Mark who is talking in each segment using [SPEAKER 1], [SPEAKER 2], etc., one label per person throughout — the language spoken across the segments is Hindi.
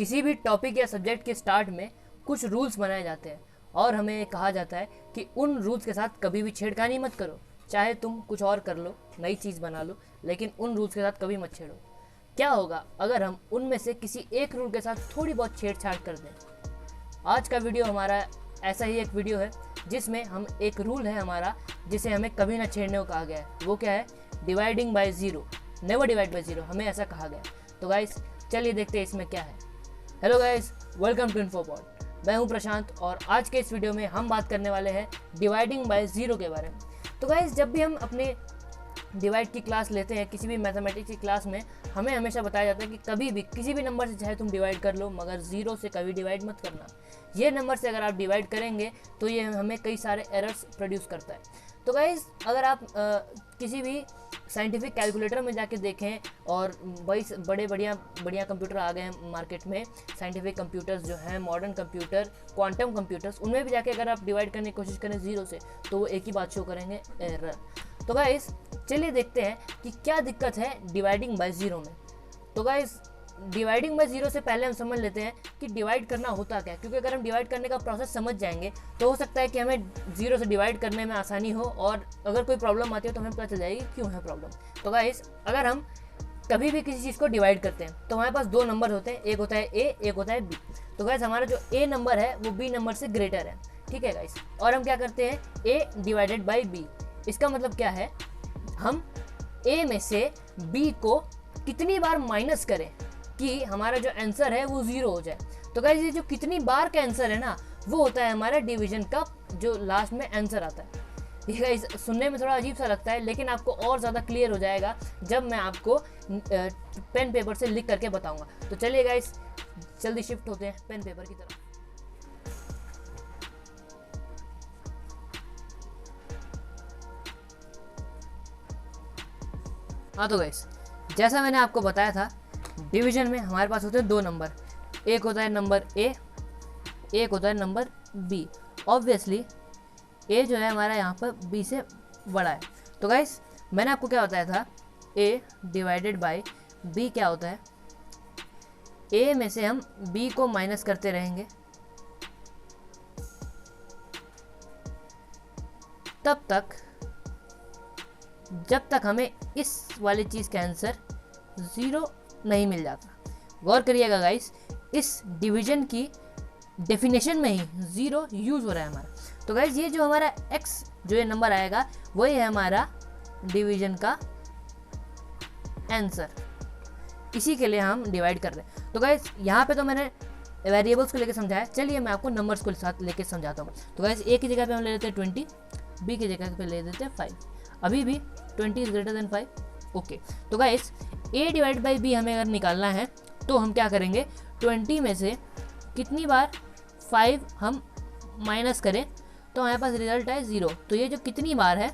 [SPEAKER 1] किसी भी टॉपिक या सब्जेक्ट के स्टार्ट में कुछ रूल्स बनाए जाते हैं और हमें कहा जाता है कि उन रूल्स के साथ कभी भी छेड़खानी मत करो, चाहे तुम कुछ और कर लो, नई चीज़ बना लो, लेकिन उन रूल्स के साथ कभी मत छेड़ो। क्या होगा अगर हम उनमें से किसी एक रूल के साथ थोड़ी बहुत छेड़छाड़ कर दें? आज का वीडियो हमारा ऐसा ही एक वीडियो है जिसमें हम एक रूल है हमारा जिसे हमें कभी ना छेड़ने को कहा गया है। वो क्या है? Dividing by zero, never divide by zero, हमें ऐसा कहा गया। तो गाइस चलिए देखते हैं इसमें क्या है। Hello guys, welcome to Infopod. मैं हूं प्रशांत और आज के इस वीडियो में हम बात करने वाले हैं डिवाइडिंग बाय ज़ीरो के बारे में। तो गाइस जब भी हम अपने डिवाइड की क्लास लेते हैं किसी भी मैथमेटिक्स की क्लास में, हमें हमेशा बताया जाता है कि कभी भी किसी भी नंबर से चाहे तुम डिवाइड कर लो, मगर ज़ीरो से कभी डिवाइड मत करना। ये नंबर से अगर आप डिवाइड करेंगे तो ये हमें कई सारे एरर्स प्रोड्यूस करता है। तो गाइस अगर आप किसी भी साइंटिफिक कैलकुलेटर में जाके देखें, और वही बड़े बढ़िया कंप्यूटर आ गए हैं मार्केट में, साइंटिफिक कंप्यूटर्स जो हैं, मॉडर्न कंप्यूटर, क्वांटम कंप्यूटर्स, उनमें भी जाके अगर आप डिवाइड करने की कोशिश करें ज़ीरो से, तो वो एक ही बात शो करेंगे, एरर। तो गाइस चलिए देखते हैं कि क्या दिक्कत है डिवाइडिंग बाय ज़ीरो में। तो गाइस डिवाइडिंग बाय ज़ीरो से पहले हम समझ लेते हैं कि डिवाइड करना होता क्या है, क्योंकि अगर हम डिवाइड करने का प्रोसेस समझ जाएंगे तो हो सकता है कि हमें ज़ीरो से डिवाइड करने में आसानी हो, और अगर कोई प्रॉब्लम आती है तो हमें पता चल जाएगी क्यों है प्रॉब्लम। तो गाइस अगर हम कभी भी किसी चीज़ को डिवाइड करते हैं तो हमारे पास दो नंबर होते हैं, एक होता है ए, एक होता है बी। तो गाइस हमारा जो ए नंबर है वो बी नंबर से ग्रेटर है, ठीक है गाइस। और हम क्या करते हैं? ए डिवाइडेड बाई बी। इसका मतलब क्या है? हम ए में से बी को कितनी बार माइनस करें कि हमारा जो आंसर है वो ज़ीरो हो जाए। तो गाइस ये जो कितनी बार का आंसर है ना, वो होता है हमारा डिवीजन का जो लास्ट में आंसर आता है। ये गाइस सुनने में थोड़ा अजीब सा लगता है, लेकिन आपको और ज़्यादा क्लियर हो जाएगा जब मैं आपको पेन पेपर से लिख करके बताऊंगा। तो चलिए गाइस जल्दी शिफ्ट होते हैं पेन पेपर की तरफ। हाँ तो गाइस जैसा मैंने आपको बताया था, डिवीजन में हमारे पास होते हैं दो नंबर, एक होता है नंबर ए, एक होता है नंबर बी। ऑब्वियसली ए जो है हमारा यहाँ पर बी से बड़ा है। तो गाइस मैंने आपको क्या बताया था? ए डिवाइडेड बाय बी क्या होता है? ए में से हम बी को माइनस करते रहेंगे तब तक जब तक हमें इस वाली चीज़ का आंसर ज़ीरो नहीं मिल जाता। गौर करिएगा गाइस, इस डिवीजन की डेफिनेशन में ही ज़ीरो यूज़ हो रहा है हमारा। तो गाइस ये जो हमारा x जो ये नंबर आएगा वही है हमारा डिवीजन का आंसर, इसी के लिए हम डिवाइड कर रहे हैं। तो गाइस यहाँ पे तो मैंने वेरिएबल्स को लेकर समझाया, चलिए मैं आपको नंबर्स को साथ लेके समझाता हूँ। तो गाइस ए की जगह पे हम ले लेते हैं 20, बी की जगह पे ले देते हैं 5। अभी भी 20 इज ग्रेटर देन 5, ओके। तो guys a divide by B हमें अगर निकालना है तो हम क्या करेंगे? 20 में से कितनी बार 5 हम माइनस करें तो हमारे पास रिजल्ट है 0। तो ये जो कितनी बार है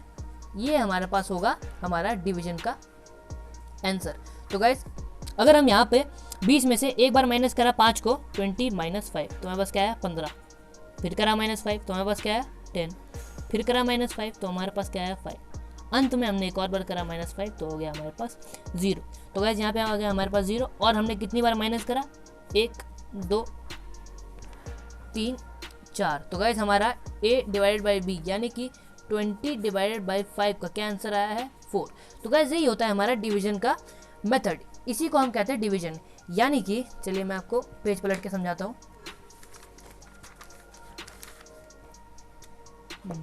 [SPEAKER 1] ये हमारे पास होगा हमारा डिवीजन का आंसर। तो गाइस अगर हम यहाँ पे 20 में से एक बार माइनस करा 5 को, 20 माइनस 5 तो हमारे पास क्या है? 15। फिर करा माइनस 5 तो हमारे पास क्या है? 10। फिर करा माइनस 5 तो हमारे पास क्या है? 5। अंत में हमने एक और बार करा माइनस 5 तो हो गया हमारे पास 0। तो गाइस यहाँ पे आ गया हमारे पास 0। और हमने कितनी बार माइनस करा? 1 2 3 4। तो गाइस हमारा a डिवाइडेड बाई b यानी कि 20 डिवाइडेड बाई 5 का क्या आंसर आया है? 4। तो गाइस यही होता है हमारा डिवीजन का मेथड, इसी को हम कहते हैं डिवीजन। यानी कि चलिए मैं आपको पेज पलट के समझाता हूँ।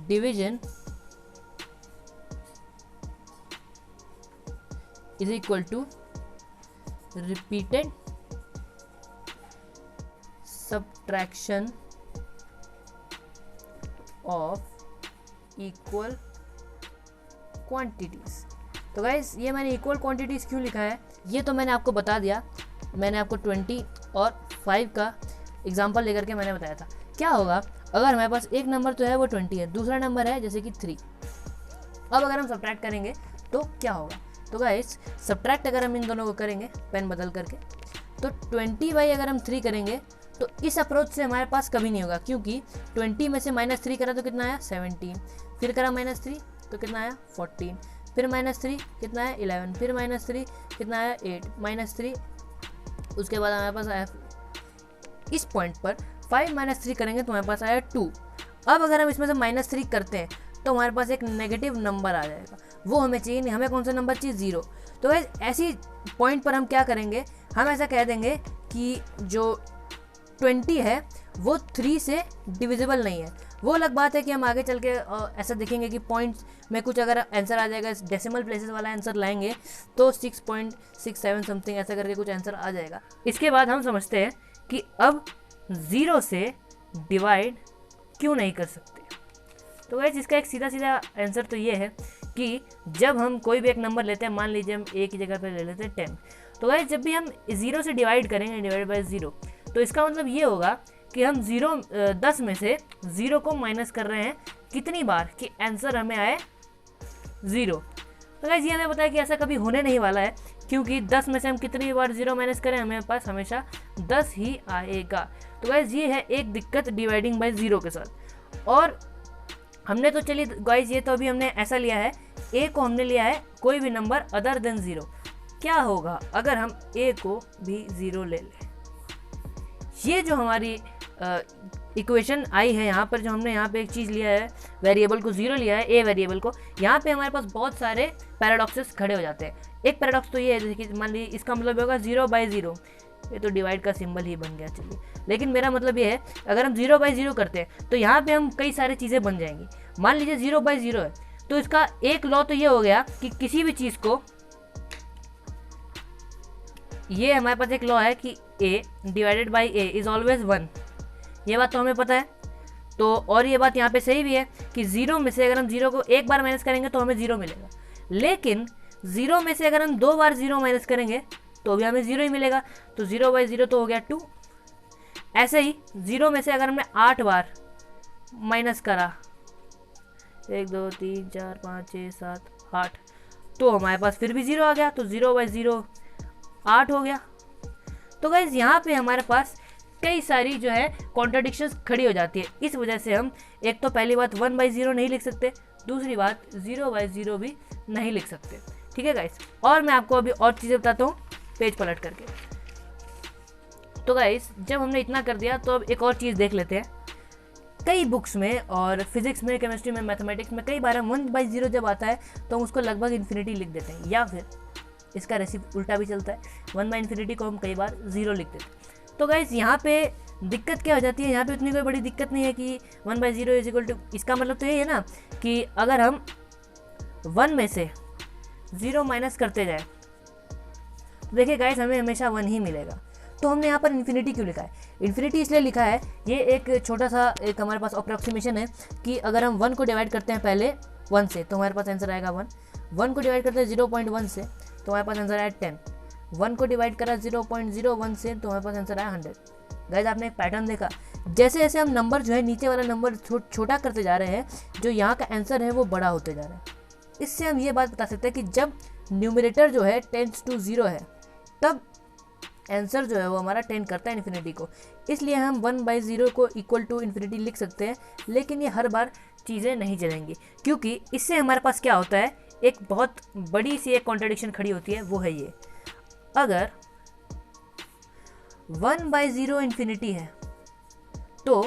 [SPEAKER 1] Division is equal to repeated subtraction of equal quantities। तो गाइस ये मैंने इक्वल क्वांटिटीज़ क्यों लिखा है ये तो मैंने आपको बता दिया। मैंने आपको 20 और 5 का एग्जांपल लेकर के मैंने बताया था। क्या होगा अगर हमारे पास एक नंबर तो है वो 20 है, दूसरा नंबर है जैसे कि 3। अब अगर हम सब्ट्रैक्ट करेंगे तो क्या होगा? तो गाइस सब्ट्रैक्ट अगर हम इन दोनों को करेंगे पेन बदल करके, तो 20 बाई अगर हम 3 करेंगे तो इस अप्रोच से हमारे पास कभी नहीं होगा, क्योंकि 20 में से -3 करा तो कितना आया? 17। फिर करा -3 तो कितना आया? 14। फिर -3 कितना है? 11। फिर -3 कितना आया? 8। -3 उसके बाद हमारे पास आया इस पॉइंट पर 5 - 3 करेंगे तो हमारे पास आया 2। अब अगर हम इसमें से -3 करते हैं तो हमारे पास एक नेगेटिव नंबर आ जाएगा, वो हमें चाहिए नहीं। हमें कौन सा नंबर चाहिए? 0। तो गाइस ऐसी पॉइंट पर हम क्या करेंगे, हम ऐसा कह देंगे कि जो 20 है वो 3 से डिविजिबल नहीं है। वो अलग बात है कि हम आगे चल के ऐसा देखेंगे कि पॉइंट्स में कुछ अगर आंसर आ जाएगा, डेसिमल प्लेसेस वाला आंसर लाएंगे तो 6.67 समथिंग ऐसा करके कुछ आंसर आ जाएगा। इसके बाद हम समझते हैं कि अब 0 से डिवाइड क्यों नहीं कर सकते। तो गाइस इसका एक सीधा सीधा आंसर तो ये है कि जब हम कोई भी एक नंबर लेते हैं, मान लीजिए हम एक ही जगह पर ले लेते हैं 10, तो गाइस जब भी हम 0 से डिवाइड करेंगे, डिवाइड बाय 0, तो इसका मतलब ये होगा कि हम 10 में से 0 को माइनस कर रहे हैं कितनी बार कि आंसर हमें आए 0। तो गाइस ये हमें पता है कि ऐसा कभी होने नहीं वाला है, क्योंकि 10 में से हम कितनी बार 0 माइनस करें हमें पास हमेशा 10 ही आएगा। तो गाइस ये है एक दिक्कत डिवाइडिंग बाय 0 के साथ। और हमने तो चलिए गाइस ये तो अभी हमने ऐसा लिया है, a को हमने लिया है कोई भी नंबर अदर देन 0। क्या होगा अगर हम a को भी 0 ले लें? ये जो हमारी इक्वेशन आई है यहाँ पर, जो हमने यहाँ पे एक चीज़ लिया है, वेरिएबल को 0 लिया है, ए वेरिएबल को, यहाँ पे हमारे पास बहुत सारे पैराडॉक्सेस खड़े हो जाते हैं। एक पैराडॉक्स तो ये है, जैसे कि मान लीजिए इसका मतलब होगा 0/0, ये तो डिवाइड का सिंबल ही बन गया, चलिए। लेकिन मेरा मतलब ये है अगर हम 0/0 करते हैं तो यहाँ पे हम कई सारी चीज़ें बन जाएंगी। मान लीजिए 0/0 है तो इसका एक लॉ तो ये हो गया कि किसी भी चीज़ को, ये हमारे पास एक लॉ है कि a divided by a is always 1। ये बात तो हमें पता है। तो और ये बात यहाँ पे सही भी है कि 0 में से अगर हम 0 को एक बार माइनस करेंगे तो हमें 0 मिलेगा, लेकिन 0 में से अगर हम 2 बार 0 माइनस करेंगे तो भी हमें 0 ही मिलेगा। तो 0/0 तो हो गया 2। ऐसे ही 0 में से अगर हमने 8 बार माइनस करा, 1 2 3 4 5 6 7 8, तो हमारे पास फिर भी 0 आ गया। तो 0/0 8 हो गया। तो गाइज यहाँ पे हमारे पास कई सारी जो है कॉन्ट्राडिक्शंस खड़ी हो जाती है। इस वजह से हम एक तो पहली बात 1/0 नहीं लिख सकते, दूसरी बात 0/0 भी नहीं लिख सकते। ठीक है गाइज, और मैं आपको अभी और चीज़ें बताता हूँ पेज पलट करके। तो गाइज जब हमने इतना कर दिया तो अब एक और चीज़ देख लेते हैं। कई बुक्स में और फिजिक्स में, केमिस्ट्री में, मैथमेटिक्स में कई बार 1/0 जब आता है तो हम उसको लगभग इन्फिनिटी लिख देते हैं, या फिर इसका रेसिप उल्टा भी चलता है, 1/∞ को हम कई बार 0 लिख देते हैं। तो गाइस यहाँ पे दिक्कत क्या हो जाती है, यहाँ पे उतनी कोई बड़ी दिक्कत नहीं है कि 1/0 इज इक्वल टू, इसका मतलब तो ये है ना कि अगर हम 1 में से 0 माइनस करते जाए तो देखिए गाइस हमें हमेशा 1 ही मिलेगा। तो हमने यहाँ पर इन्फिनिटी क्यों लिखा है? इन्फिनिटी इसलिए लिखा है, ये एक छोटा सा एक हमारे पास अप्रॉक्सीमेशन है कि अगर हम 1 को डिवाइड करते हैं पहले 1 से तो हमारे पास आंसर आएगा 1 को डिवाइड करते हैं 0.1 से तो हमारे पास आंसर आया 10, 1 को डिवाइड करा 0.01 से तो हमारे पास आंसर आया 100। गाइस आपने एक पैटर्न देखा, जैसे जैसे हम नंबर जो है नीचे वाला नंबर छोटा करते जा रहे हैं, जो यहाँ का आंसर है वो बड़ा होते जा रहा है। इससे हम ये बात बता सकते हैं कि जब न्यूमरेटर जो है टेंड्स टू 0 है तब आंसर जो है वो हमारा टेंड करता है इन्फिनिटी को। इसलिए हम 1/0 को इक्वल टू इन्फिनिटी लिख सकते हैं, लेकिन ये हर बार चीज़ें नहीं चलेंगी, क्योंकि इससे हमारे पास क्या होता है, एक बहुत बड़ी सी एक कॉन्ट्रडिक्शन खड़ी होती है। वो है ये, अगर 1/0 इन्फिनिटी है तो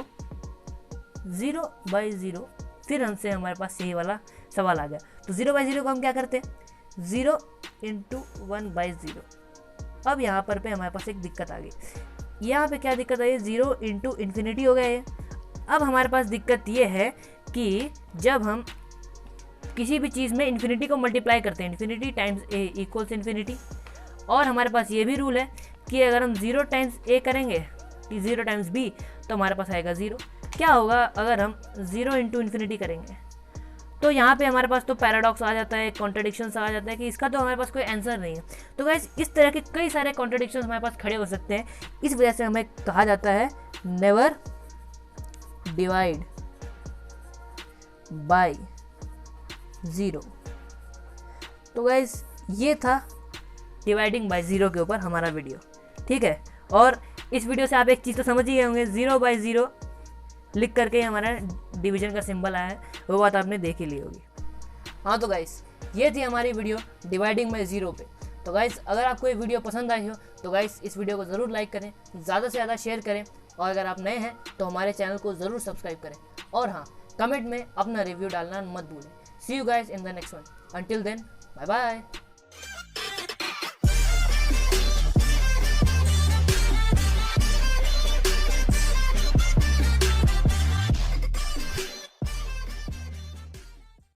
[SPEAKER 1] 0/0 फिर हमसे हमारे पास यही वाला सवाल आ गया। तो 0/0 को हम क्या करते हैं, 0 × 1/0। अब यहाँ पर पे हमारे पास एक दिक्कत आ गई। यहाँ पे क्या दिक्कत आई, 0 × इन्फिनिटी हो गया ये। अब हमारे पास दिक्कत ये है कि जब हम किसी भी चीज़ में इन्फिनिटी को मल्टीप्लाई करते हैं, infinity times a equals infinity, और हमारे पास ये भी रूल है कि अगर हम 0 टाइम्स a करेंगे, 0 टाइम्स b, तो हमारे पास आएगा 0। क्या होगा अगर हम 0 × इन्फिनिटी करेंगे? तो यहाँ पे हमारे पास तो पैराडॉक्स आ जाता है, कॉन्ट्रडिक्शंस आ जाता है कि इसका तो हमारे पास कोई आंसर नहीं है। तो गाइस इस तरह के कई सारे कॉन्ट्रडिक्शंस हमारे पास खड़े हो सकते हैं। इस वजह से हमें कहा जाता है नेवर डिवाइड बाय 0। तो गाइस ये था डिवाइडिंग बाय 0 के ऊपर हमारा वीडियो, ठीक है। और इस वीडियो से आप एक चीज़ तो समझ ही गए होंगे, 0/0 लिख करके हमारा डिवीजन का सिंबल आया है, वो बात आपने देख ही ली होगी। हाँ तो गाइस ये थी हमारी वीडियो डिवाइडिंग बाय 0 पे। तो गाइस अगर आपको ये वीडियो पसंद आई हो तो गाइस इस वीडियो को ज़रूर लाइक करें, ज़्यादा से ज़्यादा शेयर करें, और अगर आप नए हैं तो हमारे चैनल को ज़रूर सब्सक्राइब करें, और हाँ, कमेंट में अपना रिव्यू डालना मत भूलें। See you guys in the next one. Until then, bye bye.